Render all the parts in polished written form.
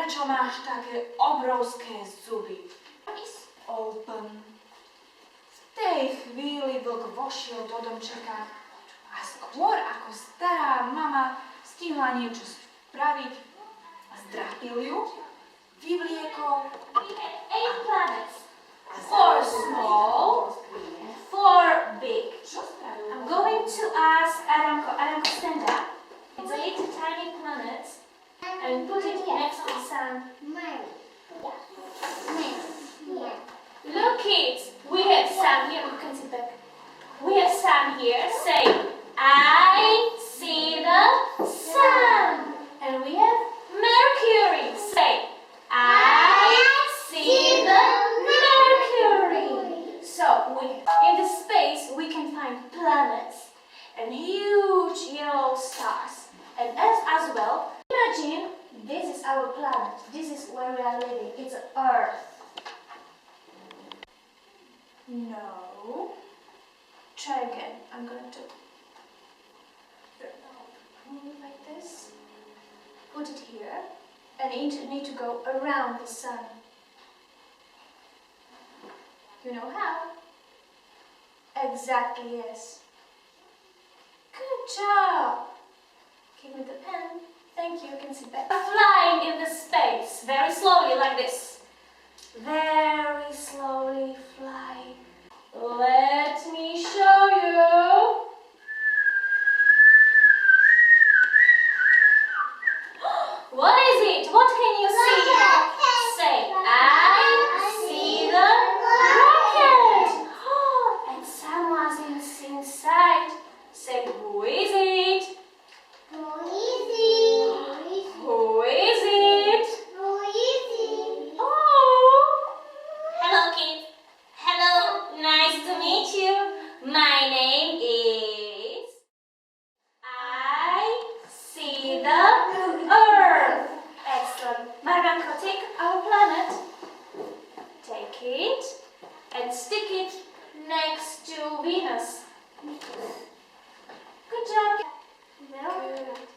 prečo máš také obrovské zuby? Is open. V tej chvíli vlk vošiel do domčeka a skôr ako stará mama stihla niečo spraviť a zdrapil ju, vyvliekol. We had 8 planets. 4 4 small and 4 big. I'm going to ask Adamko. Adamko, stand up. It's a little tiny planet and put it next to the sun. Look it. We have sun here. You can sit back. We have sun here. Say, I see the sun. And we have Mercury. Say, I see the Mercury. So, in the space we can find planets and huge yellow stars. And as well, imagine this is our planet. This is where we are living. It's Earth. No. Try again. I'm going to Move like this. Put it here. And you need to go around the sun. You know how? Exactly, yes. Good job. Give me the pen. Thank you. You can sit back. Flying in the space. Very slowly, like this. Very slowly fly. Let me show you. What is it? What can you see? Say, I see the rocket. And someone's inside. Say, who is it? Who is it? Oh. Hello, kids. Hello. Nice to meet you. My name is... I see the Earth. Excellent. Marganko, take our planet. Take it and stick it next to Venus. Good job. Very good.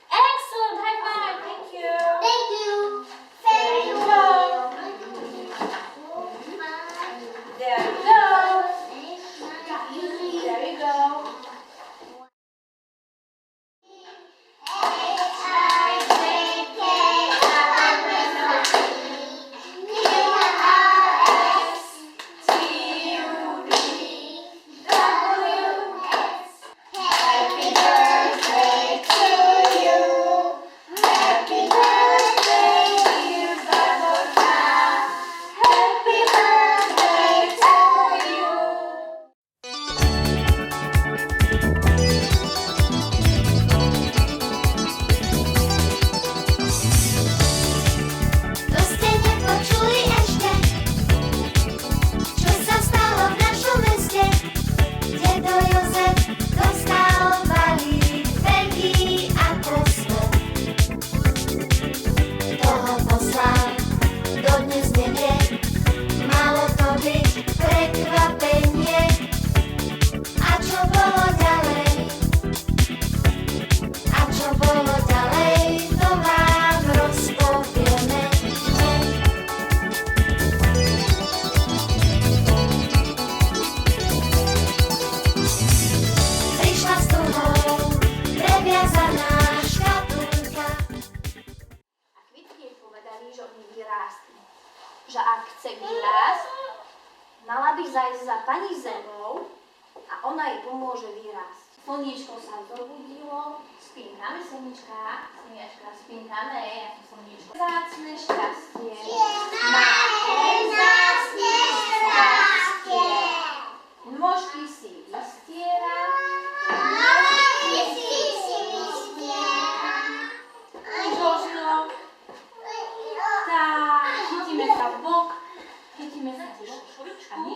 Excellent. High five. Thank you. There you go. There you go. There you go. To ste nepočuli ešte, čo sa stalo v našom meste. Dedo Jozef dostal balík veľký ako stôl. Kto ho poslal, dodnes nevie. Malo to byť prekvapenie. A čo bolo ďalej? A čo bolo ďalej? To vám rozpovieme. Prišla s tuhou previazaná škatulka. A kvitky jej povedali, že oni vyrástli. Že ak chce vyrásť, mala by zajsť za pani Zemou a ona jej pomôže vyrásť. Slniečko sa zobudilo, spínkame slnička, spínkame, ako slniečko. Vzácne šťastie. Máte vzácne šťastie. Nôžky si vystiera. Možno. Tak, chytíme sa v bok, chytíme sa šošovičkami.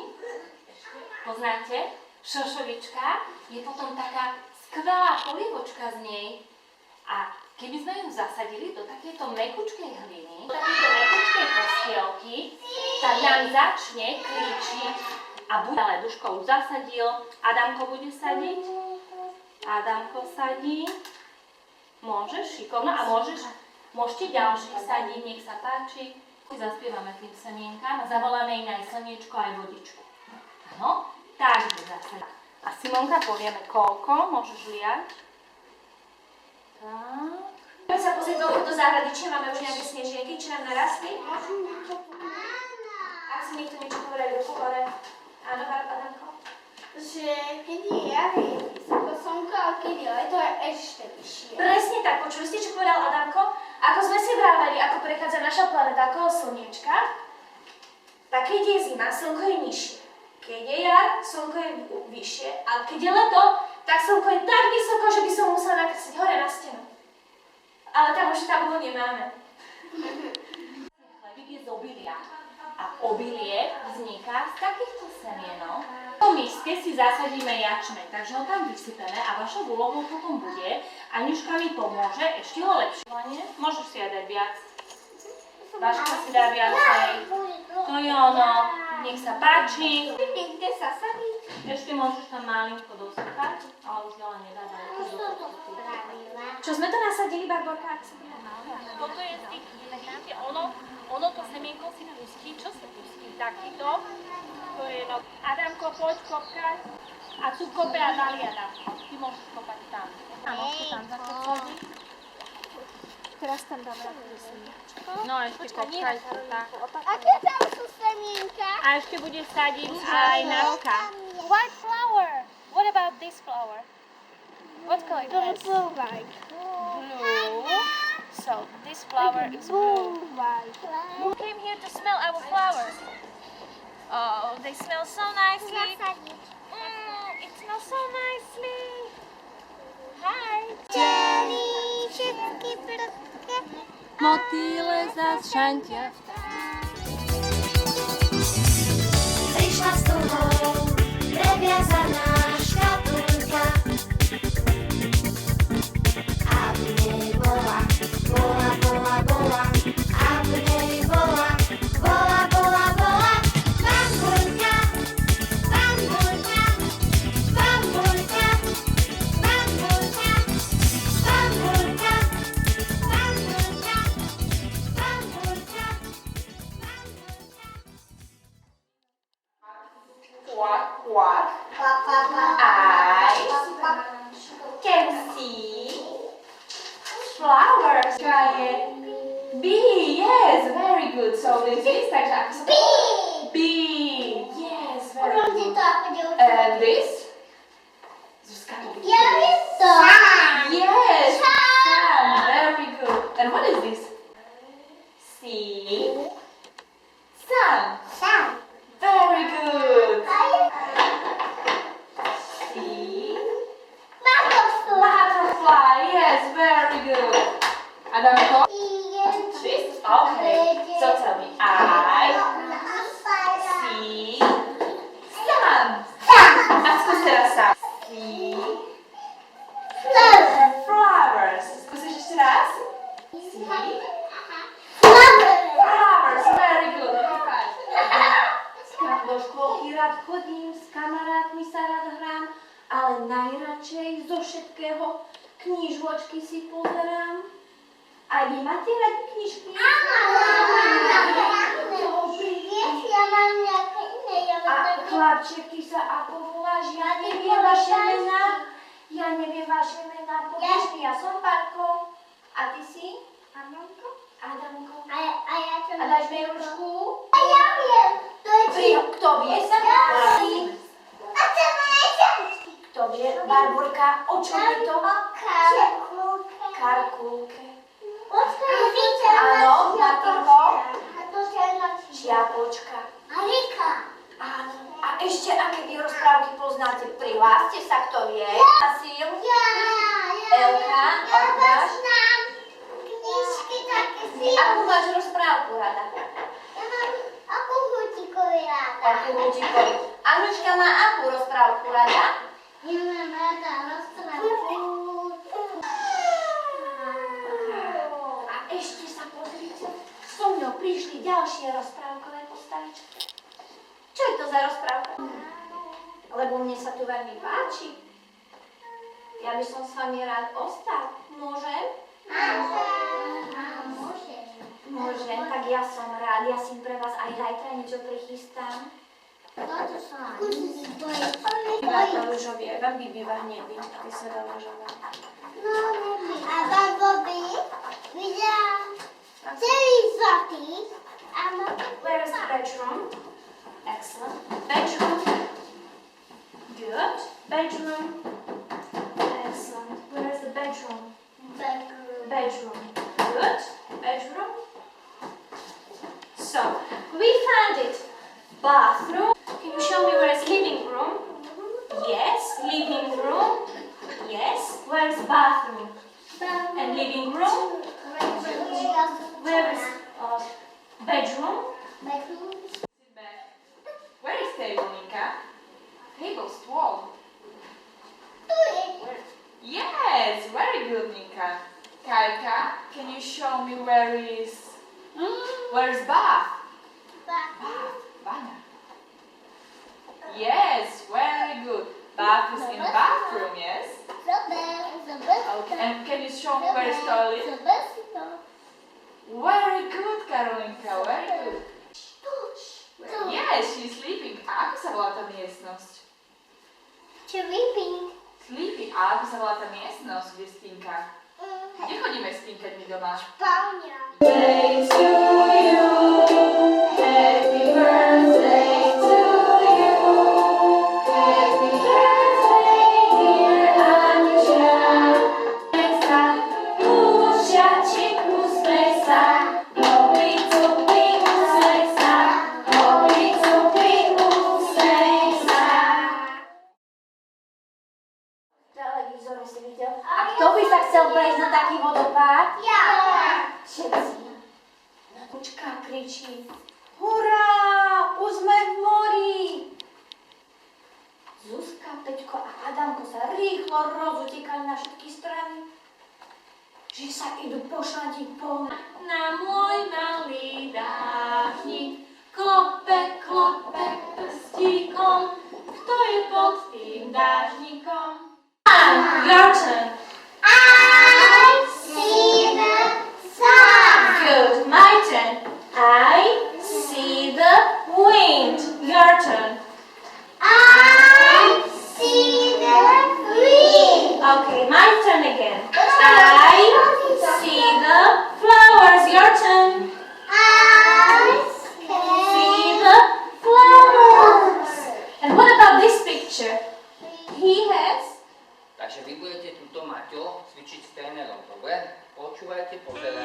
Poznáte? Šošovička je potom taká skvelá polievočka z nej. A keby sme ju zasadili do takéto mekučkej hliny, do takéto mekučkej postielky, tak nám začne kričiť a bude... Ale Duško už zasadil. Adamko bude sadiť. Adamko sadí. Môžeš, šikovno. A môžeš Môžete ďalší sadiť, nech sa páči. Zaspievame tým semienkám a zavoláme im aj slniečko, aj vodičku. Áno? Takže zase. A Simonka, povieme koľko môžeš liať. Tak. Poďme sa pozrieť do záhrady, či máme už nejaké snežienky, či nám narastli. Ak si niekto niečo povedali do pohore. Áno, Adamko? Že keď je jary vysoko slnko, a keď je leto, je ešte vyššie. Presne tak, počuli ste, čo povedal Adamko? Ako sme si vraveli, ako prechádza naša planéta okolo slniečka, tak keď je zima, slnko je nižšie. Keď je jar, slnko je vyššie, ale keď je leto, tak slnko je tak vysoko, že by som musela nakresliť hore na stenu. Ale tam už tabulu nemáme. Chlebík je z obilia. A obilie vzniká z takýchto semienok. V tom miske si zasadíme jačmeň, takže ho tam vysypeme a vašou úlohou potom bude, Anička mi pomôže, ešte ho lepšie. Môžeš si aj dať viac. Vaška si dá viacej. To je ono. Nech sa páči. Niekde sa sadí. Ešte môžeš tam malinko dosypať, ale už veľa nedávaj. Čo sme to nasadili, Barborka? Toto je z tých, vidíte, ono to semienko si pustí, čo sa pustí? Takýto, to je no. Adamko, poď kopkať. A tu kope a dali Adamko. Ty môžeš kopať tam. A môžete tam zakopať. Teraz tam dáme na No ešte kopkaj tu tak. Aké tam sú semienka? A ešte bude sadiť aj Natka. White flower. What about this flower? What color To is je this? blue white. Blue. So this flower is blue. Who came here to smell our flowers? Oh, they smell so nicely. It smells so nicely. Hi. Všetky prudké. Motýle zas šantia. Prišla s tuhou previazaná škatulka a v nej bola, a v nej bola bambulka, bambulka, bambulka, bambulka, bambulka, bambulka, bambulka, What? Eyes can see flowers. Try it. Bee, yes, very good. So this is takže ako sa Bee, yes, very Robte good. to ako dievča. And this? Zuzka, to vidíš? Ja viem to. Yes, sun, very good. And what is this? See? Sun. Very good. See? Butterfly, yes, very good. Adamko? This? Okay. So tell me, I see sun. A skús teraz sám. See flowers. Skúsiš ešte raz? See flowers, very good. Do škôlky rád chodím, s kamarátmi sa rád hrám, ale najradšej zo všetkého knižočky si pozerám. Aj vy máte radi knižky? A chlapčeky sa ako voláš? Ja neviem vaše mená. Povieš mi, ja som Párko. A ty si? Adamko. A dáš mi ručku? Kto vie sa hlási? Kto vie? Barborka, o čom je to? Karkulke. Áno, Martinko. Čiapočka. Áno. A ešte aké vy rozprávky poznáte? Prihláste sa, kto vie. Asil. Elka, odnáš. Akú máš rozprávku rada? Akú húčikovi. Anuška má akú rozprávku rada? A ešte sa pozrite, so mnou prišli ďalšie rozprávkové postavičky. Čo je to za rozprávka? Lebo mne sa tu veľmi páči. Ja by som s vami rád ostal. Môžem? rád, ja si pre vás aj zajtra niečo prichystám. Toto sa Býva to rúžovie, Bambi býva hnedý, ty sa dá rúžové. No, nebyť. A Bambi videla celý zlatý a má Where is the bedroom? Excellent. Bedroom. Good. Bedroom. Excellent. Where is the bedroom? Bedroom. Good. Bedroom. So, we found it. Bathroom. Can you show me where is living room? Yes. Living room. Yes. Where is bathroom? And living room? Where is bedroom? Sit back. Where is table, Nika? Table, stôl. Yes, very good, Nika. Kajka, can you show me where is bath? Bath. Yes, very good. Bath is in bathroom, yes? Okay, and can you show me where is toilet? Very good, Karolinka, very good. Yes, she's sleeping. A ako sa volá tá miestnosť? Sleeping. Sleeping. A ako sa volá tá miestnosť, kde spínka? Kde chodíme spínkať my doma? Spálňa. Day to you, happy birthday to you, happy birthday dear Anička. Ušiačik, usmej sa, hopi cupi, usmej sa, hopi cupi, usmej sa. V televízore si videl? A kto by sa chcel prejsť na taký vodopád? Ja. Všetci. Nakučka kričí: Hurá! Už sme v mori! Zuzka, Peťko a Adamko sa rýchlo rozutekali na všetky strany, že sa idú pošľadiť po Na môj malý dážnik, klope, klope prstíkom, kto je pod tým dážnikom? Your turn. I see the sun. Good, my turn. I see the wind. Your turn. I see the wind. Okay, my turn again. I see the flowers. Your turn. I See the flowers. And what about this picture? He has. Takže vy budete túto Maťo cvičiť s trénerom, dobre? Počúvajte, pozerajte.